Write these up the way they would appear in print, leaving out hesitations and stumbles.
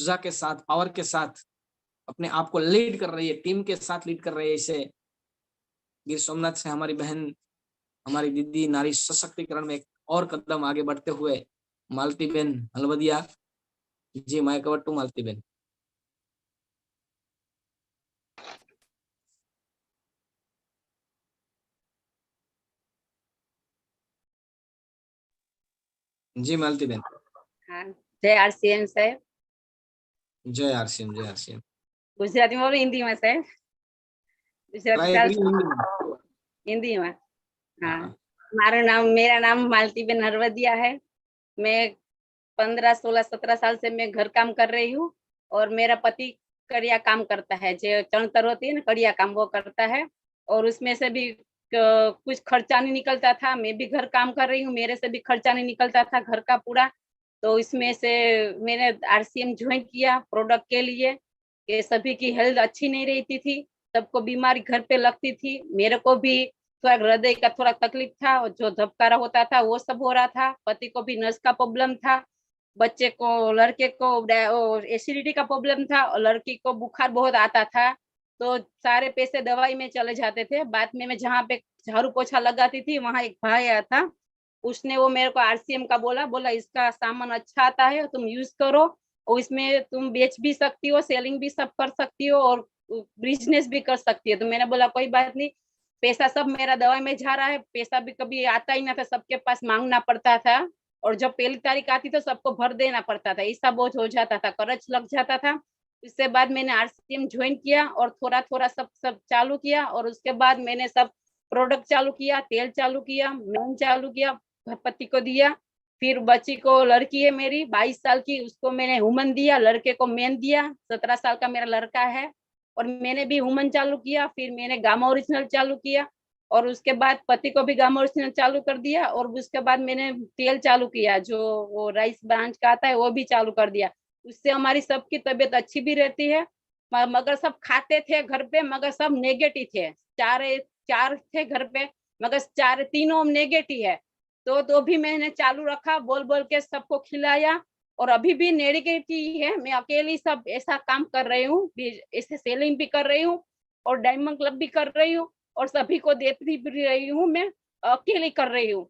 ऊर्जा के साथ, पावर के साथ अपने आप को लीड कर रही है, टीम के साथ लीड कर रही है। इसे गिर सोमनाथ से हमारी बहन, हमारी दीदी नारी सशक्तिकरण में एक और कदम आगे बढ़ते हुए मालती बहन हलवदिया जी, माइक ओवर टू मालती बहन। जी मालती बहन। हाँ, जय आरसीएम साहेब। जय आरसीएम, जय आरसीएम। गुजराती में बोलो हिंदी में साहेब? गुजराती हिंदी में। हाँ, मेरा नाम मालतीबेन हरवदिया है। मैं 15, 16, 17 साल से मैं घर काम कर रही हूँ और मेरा पति कड़िया काम करता है, जो चणतर होती है ना कड़िया काम, वो करता है। और उसमें से भी कुछ खर्चा नहीं निकलता था। मैं भी घर काम कर रही हूँ, मेरे से भी खर्चा नहीं निकलता था घर का पूरा। तो इसमें से मैंने आरसीएम ज्वाइन किया प्रोडक्ट के लिए कि सभी की हेल्थ अच्छी नहीं रहती थी, सबको बीमारी घर पे लगती थी। मेरे को भी थोड़ा हृदय का थोड़ा तकलीफ था और जो धबकारा होता था वो सब हो रहा था। पति को भी नस का प्रॉब्लम था, बच्चे को, लड़के को एसिडिटी का प्रॉब्लम था और लड़की को बुखार बहुत आता था। तो सारे पैसे दवाई में चले जाते थे। बाद में मैं जहाँ पे झाड़ू पोछा लगाती थी वहां एक भाई आया था, उसने वो मेरे को आरसीएम का बोला इसका सामान अच्छा आता है, तुम यूज करो और इसमें तुम बेच भी सकती हो, सेलिंग भी सब कर सकती हो और बिजनेस भी कर सकती है। तो मैंने बोला कोई बात नहीं, पैसा सब मेरा दवाई में जा रहा है, पैसा भी कभी आता ही ना था, सबके पास मांगना पड़ता था और जब पहली तारीख आती तो सबको भर देना पड़ता था, ऐसा बोझ हो जाता था, कर्ज लग जाता था। इसके बाद मैंने आरसीएम ज्वाइन किया और थोड़ा थोड़ा सब चालू किया और उसके बाद मैंने सब प्रोडक्ट चालू किया, तेल चालू किया, मेन चालू किया, पति को दिया। फिर बच्ची को, लड़की है मेरी 22 साल की, उसको मैंने वुमन दिया, लड़के को मेन दिया। 17 साल का मेरा लड़का है और मैंने भी वुमन चालू किया। फिर मैंने गामा ओरिजिनल चालू किया और उसके बाद पति को भी गामा ओरिजिनल चालू कर दिया और उसके बाद मैंने तेल चालू किया, जो वो राइस ब्रांच का आता है वो भी चालू कर दिया। उससे हमारी सबकी तबीयत अच्छी भी रहती है। मगर सब खाते थे घर पे, मगर सब नेगेटिव थे। चार थे घर पे, मगर तीनों नेगेटिव है। तो भी मैंने चालू रखा, बोल बोल के सबको खिलाया और अभी भी नेगेटिव है। मैं अकेली सब ऐसा काम कर रही हूँ, ऐसे सेलिंग भी कर रही हूँ और डायमंड क्लब भी कर रही हूँ और सभी को देती भी रही हूँ। मैं अकेली कर रही हूँ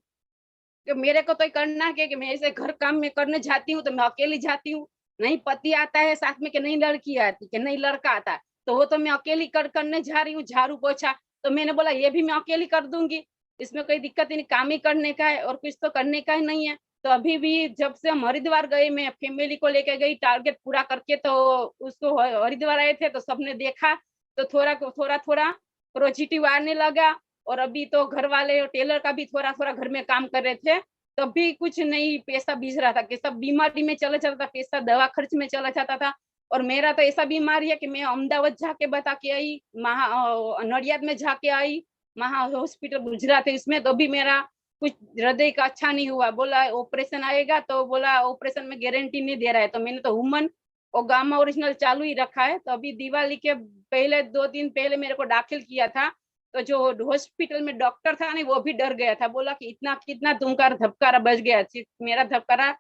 कि मेरे को तो करना है कि मैं ऐसे घर काम में करने जाती हूँ तो मैं अकेली जाती हूँ, नहीं पति आता है साथ में कि नहीं लड़की आती कि नहीं लड़का आता है, तो वो तो मैं अकेली करने जा रही हूँ झाड़ू पोछा। तो मैंने बोला ये भी मैं अकेली कर दूंगी, इसमें कोई दिक्कत नहीं, काम ही करने का है और कुछ तो करने का ही नहीं है। तो अभी भी जब से हम हरिद्वार गए, मैं फैमिली को लेके गई टारगेट पूरा करके, तो उसको हरिद्वार आए थे तो सबने देखा तो थोड़ा थोड़ा पॉजिटिव आने लगा। और अभी तो घर वाले टेलर का भी थोड़ा थोड़ा घर में काम कर रहे थे, तब भी कुछ नहीं पैसा बीज रहा था कि सब बीमारी में चला जाता था, पैसा दवा खर्च में चला जाता था। और मेरा तो ऐसा बीमारी है कि मैं अहमदाबाद जाके बता के आई, नडियाद में जाके आई, महा हॉस्पिटल गुजरात है उसमें, तो भी मेरा कुछ हृदय का अच्छा नहीं हुआ। बोला ऑपरेशन आएगा, तो बोला ऑपरेशन में गारंटी नहीं दे रहा है। तो मैंने तो वुमन और गामा ओरिजिनल चालू ही रखा है। तो अभी दिवाली के पहले 2 दिन पहले मेरे को दाखिल किया था, तो जो हॉस्पिटल में डॉक्टर था ना वो भी डर गया था, बोला कि इतना कितना तुमका धबकारा बच गया, मेरा धबकारा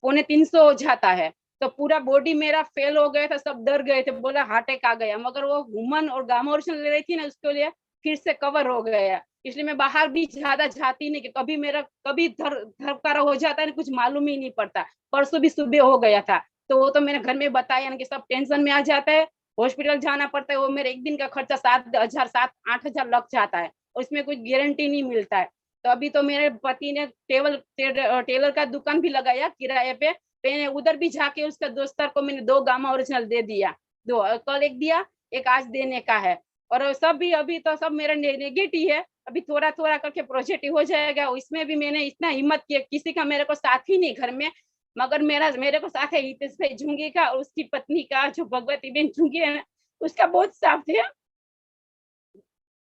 350 हो जाता है। तो पूरा बॉडी मेरा फेल हो गया था, सब डर गए थे, बोला हार्ट अटैक आ गया। मगर वो वुमन और गामा ओरिजिनल ले रही थी ना, उसके लिए फिर से कवर हो गया। इसलिए मैं बाहर भी ज्यादा जाती नहीं कि कभी मेरा कभी धबकारा हो जाता है, कुछ मालूम ही नहीं पड़ता। परसों भी सुबह हो गया था, तो वो तो मैंने घर में बताया ना कि सब टेंशन में आ जाता है, हॉस्पिटल जाना पड़ता है। वो मेरे एक दिन का खर्चा 7,000 7-8,000 लग जाता है, उसमें कुछ गारंटी नहीं मिलता है। तो अभी तो मेरे पति ने टेलर का दुकान भी लगाया किराए पे, मैंने उधर भी जाके उसका दोस्तर को मैंने 2 गामा ओरिजिनल दे दिया, 2 कल एक दिया, एक आज देने का है। और सब भी अभी तो सब मेरा नेगेटिव है, अभी थोड़ा थोड़ा करके पॉजिटिव हो जाएगा। इसमें भी मैंने इतना हिम्मत किया, किसी का मेरे को साथ ही नहीं घर में, मगर मेरे को साथ है हितेश भाई झुंगी का और उसकी पत्नी का जो भगवती बहन झुंगी है, उसका बहुत साथ है।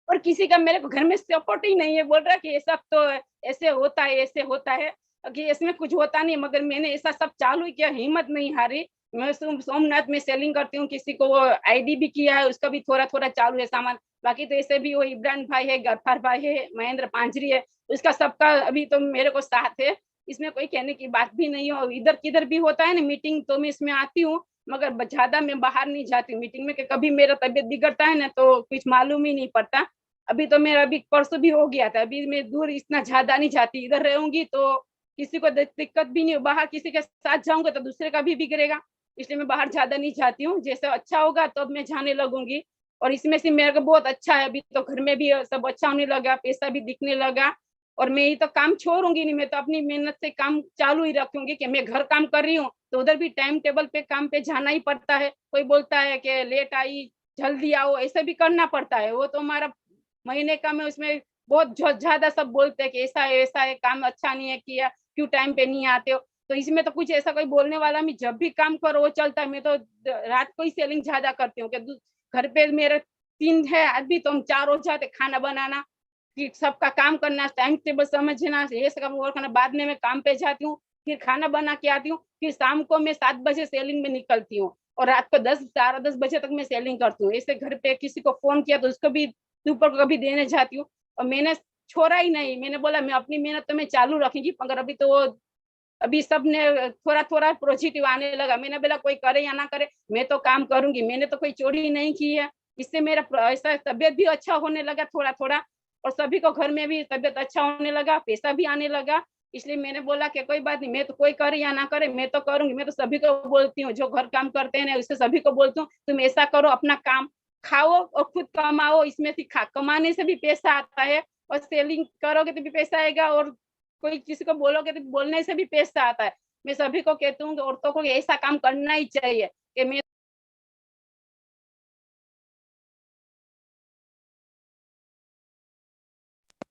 और किसी का मेरे को घर में सपोर्ट ही नहीं है, बोल रहा कि ये सब तो ऐसे होता है, ऐसे होता है कि इसमें कुछ होता नहीं। मगर मैंने ऐसा सब चालू किया, हिम्मत नहीं हारी। मैं सोमनाथ में सेलिंग करती हूँ, किसी को आईडी भी किया है, उसका भी थोड़ा थोड़ा चालू है सामान। बाकी तो ऐसे भी वो इब्रान भाई है, गफ्फार भाई है, महेंद्र पांजरी है, उसका सबका अभी तो मेरे को साथ है। इसमें कोई कहने की बात भी नहीं हो। इधर किधर भी होता है ना मीटिंग, तो मैं इसमें आती हूँ, मगर ज्यादा मैं बाहर नहीं जाती मीटिंग में, कि कभी मेरा तबीयत बिगड़ता है ना तो कुछ मालूम ही नहीं पड़ता। अभी तो मेरा अभी परसों भी हो गया था। अभी मैं दूर इतना ज्यादा नहीं जाती, इधर रहूंगी तो किसी को दिक्कत भी नहीं हो। बाहर किसी के साथ जाऊंगा तो दूसरे का भी बिगड़ेगा, इसलिए मैं बाहर ज्यादा नहीं जाती हूँ। जैसे अच्छा होगा तो अब मैं जाने लगूंगी। और इसमें से मेरे को बहुत अच्छा है, अभी तो घर में भी सब अच्छा होने लगा, पैसा भी दिखने लगा। और मैं ये तो काम छोड़ूंगी नहीं, मैं तो अपनी मेहनत से काम चालू ही रखूंगी। कि मैं घर काम कर रही हूँ तो उधर भी टाइम टेबल पे काम पे जाना ही पड़ता है। कोई बोलता है कि लेट आई जल्दी आओ, ऐसे भी करना पड़ता है। वो तो हमारा महीने का में उसमें बहुत ज्यादा सब बोलते हैं कि ऐसा है, काम अच्छा नहीं है किया, क्यों टाइम पे नहीं आते हो। तो इसमें तो कुछ ऐसा कोई बोलने वाला नहीं, जब भी काम करो वो चलता है। मैं तो रात को ही सेलिंग ज्यादा करती हूँ। घर पे मेरे 3 है आदमी तो हम 4 हो जाते। खाना बनाना, कि सबका काम करना, टाइम टेबल समझना, ये सब और करना। बाद में मैं काम पे जाती हूँ, फिर खाना बना के आती हूँ, फिर शाम को मैं 7 बजे सेलिंग में निकलती हूँ। और रात को 10 साढ़े 10 बजे तक मैं सेलिंग करती हूँ। ऐसे घर पे किसी को फोन किया तो उसको भी ऊपर को कभी देने जाती हूँ। और मैंने छोड़ा ही नहीं, मैंने बोला मैं अपनी मेहनत तो मैं चालू रखेंगी। मगर अभी तो अभी सब ने थोड़ा थोड़ा पॉजिटिव आने लगा। मैंने बोला कोई करे या ना करे, मैं तो काम करूंगी, मैंने तो कोई चोरी नहीं की है। इससे मेरा ऐसा तबियत भी अच्छा होने लगा थोड़ा थोड़ा। और सभी को घर में भी तबियत अच्छा होने लगा, पैसा भी आने लगा। इसलिए मैंने बोला कि कोई बात नहीं, मैं तो कोई करे या ना करे मैं तो करूंगी। मैं तो सभी को बोलती हूँ, जो घर काम करते हैं ना उससे सभी को बोलती हूँ, तुम ऐसा करो, अपना काम खाओ और खुद कमाओ। इसमें से कमाने से भी पैसा आता है, और सेलिंग करोगे तो भी पैसा आएगा, और कोई किसी को बोलोगे तो बोलने से भी पैसा आता है। मैं सभी को कहती हूँ कि औरतों को ऐसा काम करना ही चाहिए। कि मैं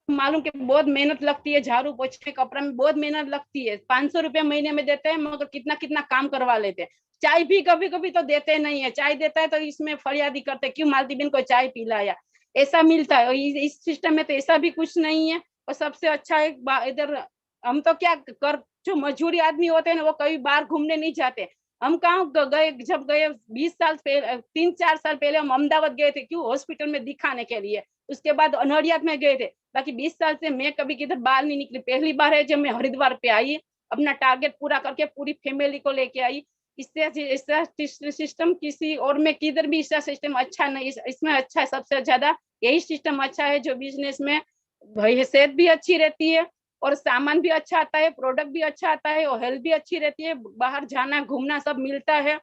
मालूम कि बहुत मेहनत लगती है, झाड़ू पोछे कपड़ा में बहुत मेहनत लगती है। 500 रुपया महीने में देते हैं, मगर कितना कितना काम करवा लेते हैं। चाय भी कभी कभी तो देते नहीं है, चाय देता है तो इसमें फरियादी करते क्यों मालती बहन को चाय पिलाया, ऐसा मिलता है। इस सिस्टम में तो ऐसा भी कुछ नहीं है। और सबसे अच्छा एक इधर हम तो क्या कर, जो मजदूरी आदमी होते हैं ना वो कभी बाहर घूमने नहीं जाते। हम कहाँ गए, जब गए 20 साल पहले, 3-4 साल पहले हम अहमदाबाद गए थे, क्यों, हॉस्पिटल में दिखाने के लिए। उसके बाद नडियाद में गए थे। बाकी 20 साल से मैं कभी किधर बाहर नहीं निकली। पहली बार है जब मैं हरिद्वार पे आई, अपना टारगेट पूरा करके पूरी फैमिली को लेके आई। इससे सिस्टम किसी और में किधर भी इसका सिस्टम अच्छा नहीं, इसमें अच्छा है सबसे ज्यादा। यही सिस्टम अच्छा है जो बिजनेस में सेहत भी अच्छी रहती है, और सामान भी अच्छा आता है, प्रोडक्ट भी अच्छा आता है, और हेल्थ भी अच्छी रहती है। बाहर जाना घूमना सब मिलता है।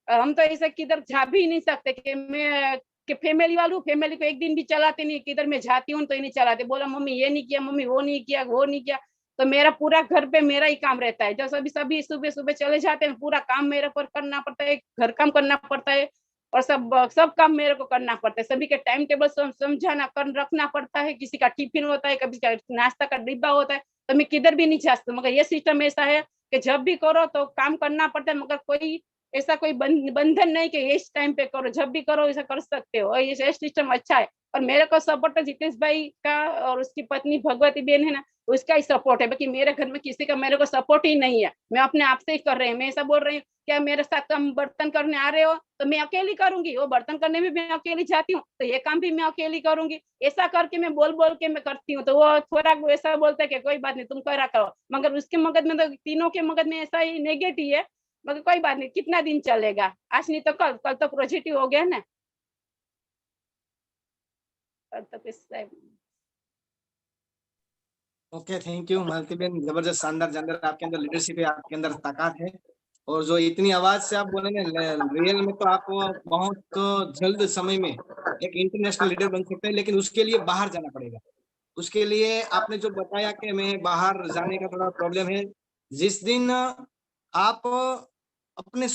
हम तो ऐसे किधर जा भी नहीं सकते कि मैं कि फैमिली वालों, फैमिली को एक दिन भी चलाते नहीं। किधर मैं जाती हूँ तो ही नहीं चलाते, बोला मम्मी ये नहीं किया, मम्मी वो नहीं किया, वो नहीं किया। तो मेरा पूरा घर पे मेरा ही काम रहता है। जब सभी सभी सुबह सुबह चले जाते हैं, पूरा काम मेरे पर करना पड़ता है, घर काम करना पड़ता है। और सब सब काम मेरे को करना पड़ता है। सभी के टाइम टेबल समझाना कर रखना पड़ता है। किसी का टिफिन होता है, कभी का नाश्ता का डिब्बा होता है। तो मैं किधर भी नहीं जा सकती। मगर ये सिस्टम ऐसा है कि जब भी करो तो काम करना पड़ता है, मगर कोई ऐसा कोई बंधन नहीं कि इस टाइम पे करो, जब भी करो ऐसा कर सकते हो। और ये सिस्टम अच्छा है। और मेरे को सपोर्ट है जितेश भाई का, और उसकी पत्नी भगवती बहन है ना, उसका ही सपोर्ट है। बाकी मेरे घर में किसी का मेरे को सपोर्ट ही नहीं है। मैं अपने आप से ही कर रही हूँ। मैं ऐसा बोल रही हूँ, क्या मेरे साथ कम बर्तन करने आ रहे हो तो मैं अकेली करूंगी, वो बर्तन करने में मैं अकेली जाती हूँ तो ये काम भी मैं अकेली करूंगी। ऐसा करके मैं बोल बोल के मैं करती हूँ। तो वो थोड़ा ऐसा बोलता है कि कोई बात नहीं तुम करा करो, मगर उसके मगज में तो तीनों के मगज में ऐसा ही नेगेटिव है। मगर कोई बात नहीं, कितना दिन चलेगा, आज नहीं तो कल, कल तो पॉजिटिव हो गया ना। कल तो किस ओके, थैंक यू मालती बहन, जबरदस्त, शानदार जानदार, आपके अंदर लीडरशिप है, आपके अंदर ताकत है। और जो इतनी आवाज से आप बोले ना, रियल में तो आप बहुत जल्द समय में एक इंटरनेशनल लीडर बन सकते हैं। लेकिन उसके लिए बाहर जाना पड़ेगा। उसके लिए आपने जो बताया कि मैं बाहर जाने का थोड़ा प्रॉब्लम है, जिस दिन आप अपने